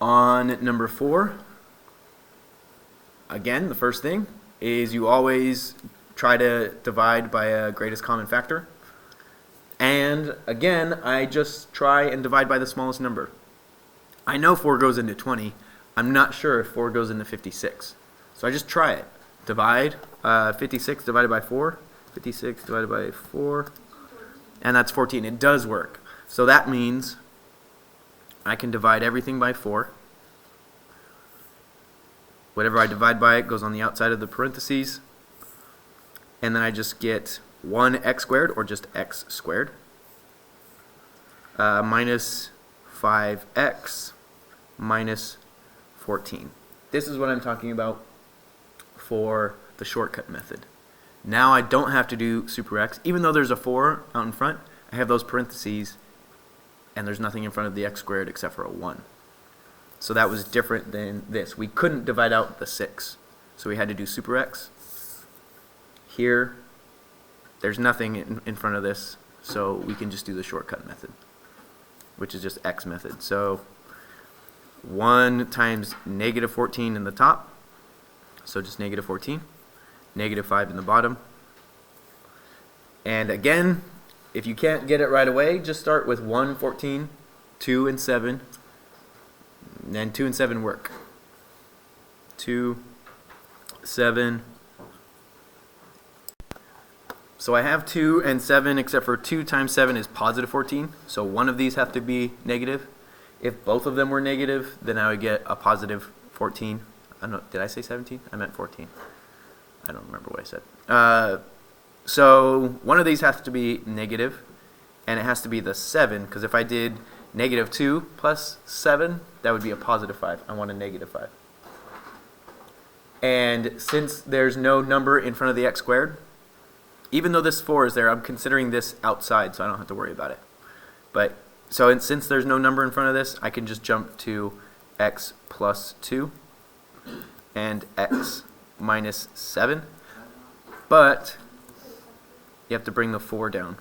On number 4, again, the first thing is you always try to divide by a greatest common factor. And again, I just try and divide by the smallest number. I know 4 goes into 20. I'm not sure if 4 goes into 56. So I just try it. Divide 56 divided by 4. 56 divided by 4. And that's 14. It does work. So that means I can divide everything by 4. Whatever I divide by it goes on the outside of the parentheses. And then I just get 1x squared, or just x squared, minus 5x minus 14. This is what I'm talking about for the shortcut method. Now I don't have to do super x. Even though there's a 4 out in front, I have those parentheses, and there's nothing in front of the x squared except for a 1. So that was different than this. We couldn't divide out the 6, so we had to do super x. Here, there's nothing in front of this, so we can just do the shortcut method, which is just x method. So 1 times negative 14 in the top, so just negative 14, negative 5 in the bottom. And again, if you can't get it right away, just start with 1, 14, 2, and 7, and then 2 and 7 work. 2, 7. So I have 2 and 7, except for 2 times 7 is positive 14, so one of these have to be negative. If both of them were negative, then I would get a positive 14. I don't know, did I say 17? I meant 14. I don't remember what I said. So one of these has to be negative, and it has to be the 7, because if I did negative 2 plus 7, that would be a positive 5. I want a negative 5. And since there's no number in front of the x squared, even though this 4 is there, I'm considering this outside, so I don't have to worry about it. But so since there's no number in front of this, I can just jump to x plus 2 and x minus 7. But you have to bring the 4 down.